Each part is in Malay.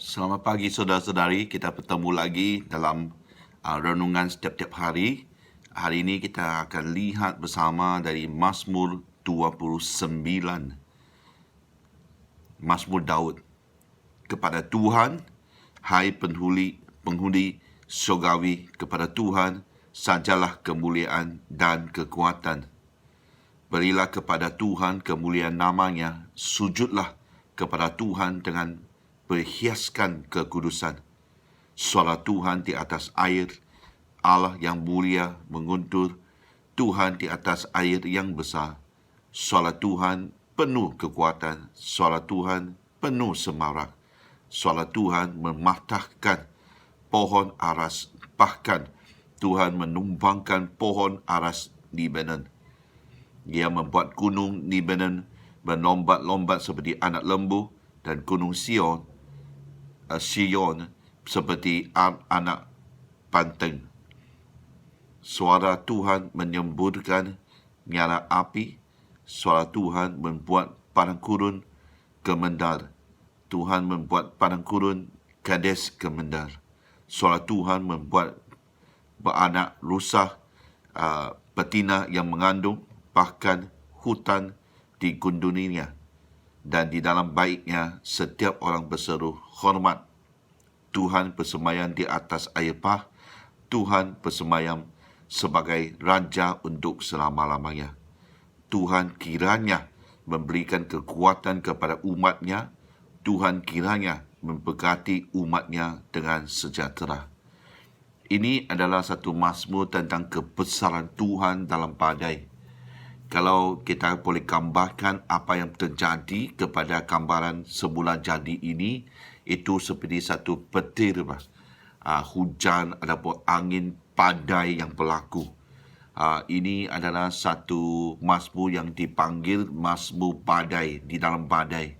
Selamat pagi saudara-saudari, kita bertemu lagi dalam renungan setiap-tiap hari. Hari ini kita akan lihat bersama dari Mazmur 29. Mazmur Daud. Kepada Tuhan, hai penghuni surgawi, kepada Tuhan sajalah kemuliaan dan kekuatan. Berilah kepada Tuhan kemuliaan namanya, sujudlah kepada Tuhan dengan berhiaskan kekudusan. Suara Tuhan di atas air, Allah yang mulia menguntur, Tuhan di atas air yang besar. Suara Tuhan penuh kekuatan, suara Tuhan penuh semarak. Suara Tuhan mematahkan pohon aras, bahkan Tuhan menumbangkan pohon aras Lebanon. Dia membuat gunung Lebanon berlombat-lombat seperti anak lembu dan gunung Sion seperti anak banteng. Suara Tuhan menyemburkan nyala api. Suara Tuhan membuat padang gurun gemendar. Tuhan membuat padang gurun Kades gemendar. Suara Tuhan membuat beranak rusa betina yang mengandung, bahkan hutan digunduninya. Dan di dalam baiknya setiap orang berseru, hormat. Tuhan bersemayam di atas air bah. Tuhan bersemayam sebagai Raja untuk selama-lamanya. Tuhan kiranya memberikan kekuatan kepada umatnya. Tuhan kiranya memberkati umatnya dengan sejahtera. Ini adalah satu mazmur tentang kebesaran Tuhan dalam badai. Kalau kita boleh gambarkan apa yang terjadi kepada gambaran sebulan jadi ini, itu seperti satu petir, hujan ataupun angin badai yang berlaku. Ini adalah satu mazmur yang dipanggil mazmur badai, di dalam badai.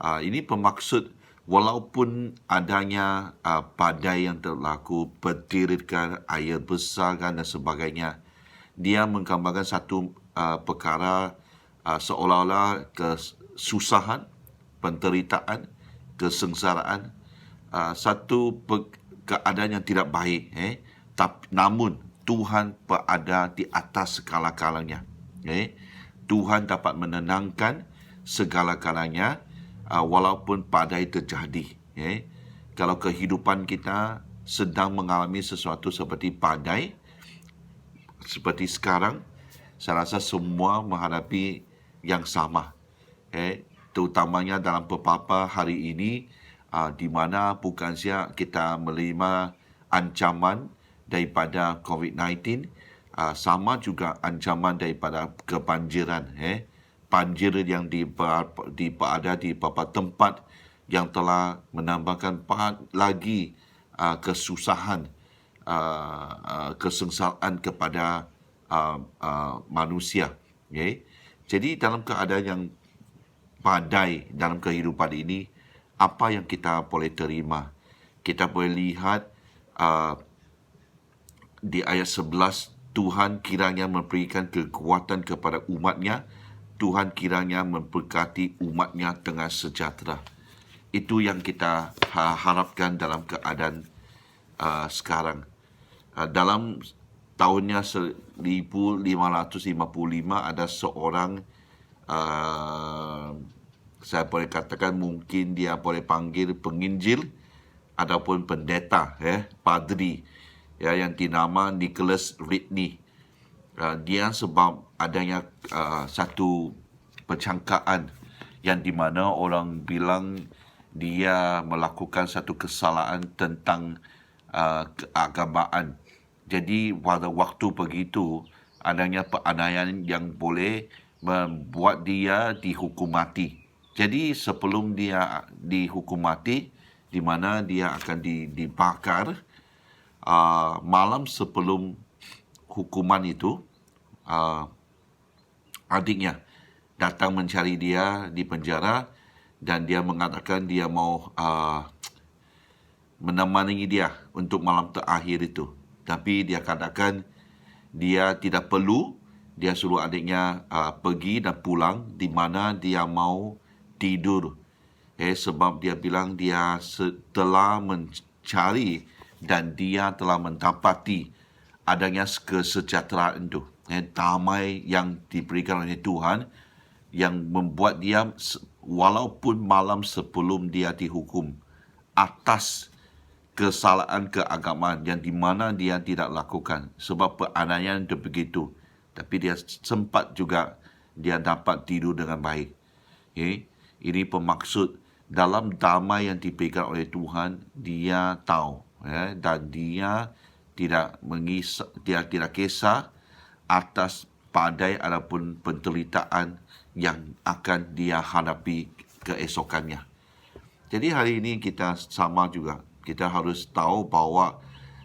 Ini bermaksud walaupun adanya badai yang berlaku, petir kan, air besar kan dan sebagainya, dia menggambarkan satu perkara seolah-olah kesusahan, penderitaan, kesengsaraan, satu keadaan yang tidak baik. Namun Tuhan berada di atas segala-galanya. Tuhan dapat menenangkan segala-galanya walaupun badai terjadi. Kalau kehidupan kita sedang mengalami sesuatu seperti badai, seperti sekarang, saya rasa semua menghadapi yang sama. Terutamanya dalam beberapa hari ini, di mana bukan saja kita menerima ancaman daripada COVID-19, sama juga ancaman daripada kebanjiran. Banjir yang berada di beberapa tempat yang telah menambahkan lagi kesusahan, kesengsaraan kepada manusia. Jadi dalam keadaan yang badai dalam kehidupan ini, apa yang kita boleh terima? Kita boleh lihat di ayat 11, Tuhan kiranya memberikan kekuatan kepada umatnya. Tuhan kiranya memberkati umatnya dengan sejahtera. Itu yang kita harapkan dalam keadaan sekarang. Dalam tahunnya 1555 ada seorang, saya boleh katakan mungkin dia boleh panggil penginjil ataupun pendeta, padri, yang dinama Nicholas Ridley. Dia sebab adanya satu percangkaan yang di mana orang bilang dia melakukan satu kesalahan tentang keagamaan. Jadi pada waktu begitu adanya penganiayaan yang boleh membuat dia dihukum mati. Jadi sebelum dia dihukum mati, di mana dia akan dibakar, malam sebelum hukuman itu, adiknya datang mencari dia di penjara dan dia mengatakan dia mau menemani dia untuk malam terakhir itu. Tapi dia katakan dia tidak perlu, dia suruh adiknya pergi dan pulang, di mana dia mau tidur Sebab dia bilang dia telah mencari dan dia telah mendapati adanya kesejahteraan itu. Damai yang diberikan oleh Tuhan yang membuat dia walaupun malam sebelum dia dihukum atas kesalahan keagamaan yang di mana dia tidak lakukan sebab penganiayaan itu begitu, tapi dia sempat juga dia dapat tidur dengan baik. Ini bermaksud dalam damai yang diberikan oleh Tuhan, dia tahu dan dia tidak kisah atas badai ataupun penderitaan yang akan dia hadapi keesokannya. Jadi hari ini kita sama juga, kita harus tahu bahwa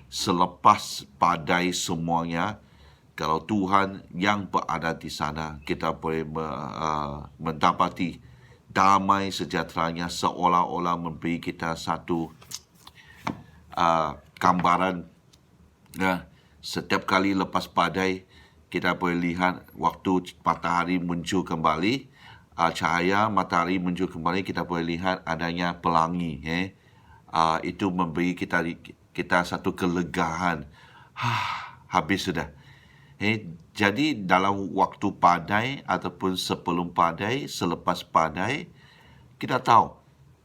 selepas badai semuanya, kalau Tuhan yang berada di sana, kita boleh mendapati damai sejahteranya seolah-olah memberi kita satu gambaran. Setiap kali lepas badai, kita boleh lihat waktu matahari muncul kembali, cahaya matahari muncul kembali, kita boleh lihat adanya pelangi. Itu memberi kita satu kelegaan. Habis sudah. Jadi dalam waktu badai ataupun sebelum badai, selepas badai, kita tahu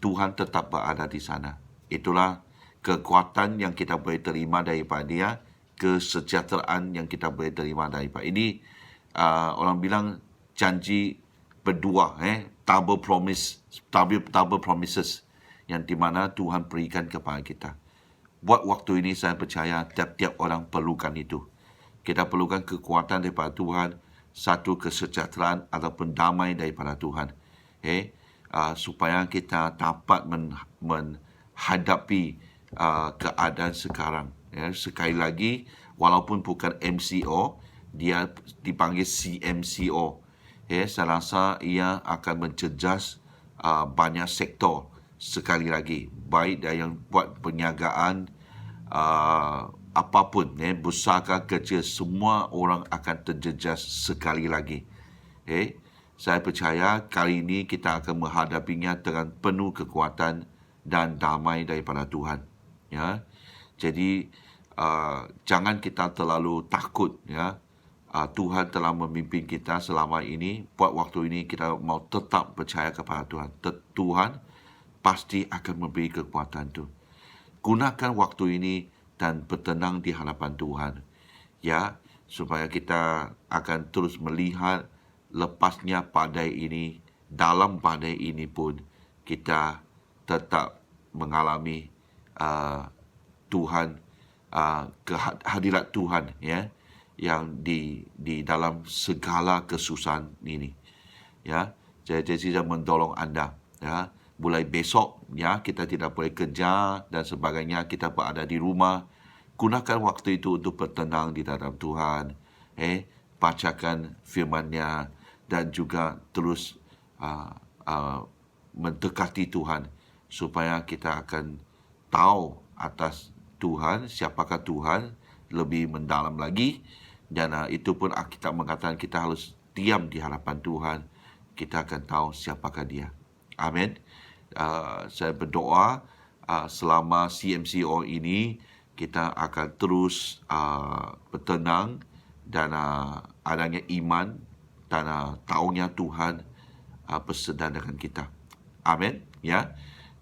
Tuhan tetap berada di sana. Itulah kekuatan yang kita boleh terima daripada Dia, kesejahteraan yang kita boleh terima daripada ini. Orang bilang janji berdua, double promises yang di mana Tuhan berikan kepada kita. Buat waktu ini saya percaya tiap-tiap orang perlukan itu. Kita perlukan kekuatan daripada Tuhan, satu kesejahteraan ataupun damai daripada Tuhan. Supaya kita dapat menghadapi keadaan sekarang. Sekali lagi, walaupun bukan MCO, dia dipanggil CMCO. Saya rasa ia akan menjejas banyak sektor sekali lagi. Baik dia yang buat perniagaan, apapun, besar ke kecil, semua orang akan terjejas sekali lagi. Saya percaya kali ini kita akan menghadapinya dengan penuh kekuatan dan damai daripada Tuhan. Jadi jangan kita terlalu takut. Tuhan telah memimpin kita selama ini. Buat waktu ini kita mau tetap percaya kepada Tuhan. Tuhan pasti akan memberi kekuatan itu. Gunakan waktu ini dan bertenang di hadapan Tuhan. Supaya kita akan terus melihat lepasnya badai ini. Dalam badai ini pun kita tetap mengalami Tuhan, kehadirat Tuhan, yang di dalam segala kesusahan ini. Jadi saya mendorong anda, mulai besok, kita tidak boleh kerja dan sebagainya, kita berada di rumah. Gunakan waktu itu untuk bertenang di dalam Tuhan, bacakan firman-Nya dan juga terus mendekati Tuhan supaya kita akan tahu atas Tuhan, siapakah Tuhan lebih mendalam lagi. Dan itu pun Alkitab mengatakan kita harus diam di hadapan Tuhan, kita akan tahu siapakah Dia. Amin. Saya berdoa selama CMCO ini kita akan terus bertenang dan adanya iman dan tahunya Tuhan bersedar dengan kita. Amin.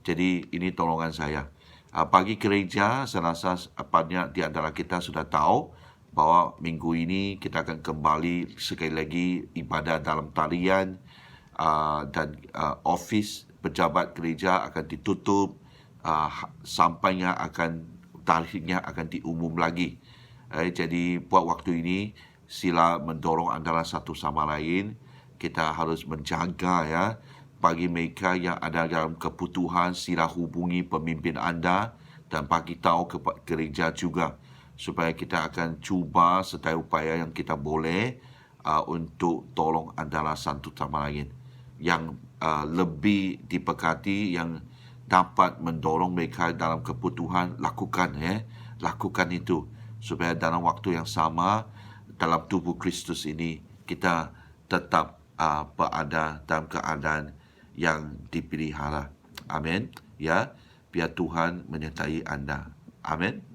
Jadi ini tolongan saya. Bagi gereja, saya rasa banyak di antara kita sudah tahu bahwa minggu ini kita akan kembali sekali lagi ibadah dalam talian, dan ofis pejabat gereja akan ditutup sampainya tarikhnya akan diumum lagi. Jadi buat waktu ini sila mendorong antara satu sama lain. Kita harus menjaga bagi mereka yang ada dalam kebutuhan, sila hubungi pemimpin anda dan bagi tahu kepada gereja juga, supaya kita akan cuba setiap upaya yang kita boleh untuk tolong antara satu sama lain. Yang lebih diberkati, yang dapat mendorong mereka dalam kebutuhan, lakukan itu, supaya dalam waktu yang sama dalam tubuh Kristus ini kita tetap berada dalam keadaan yang dipelihara. Amin. Ya, biar Tuhan menyertai anda. Amin.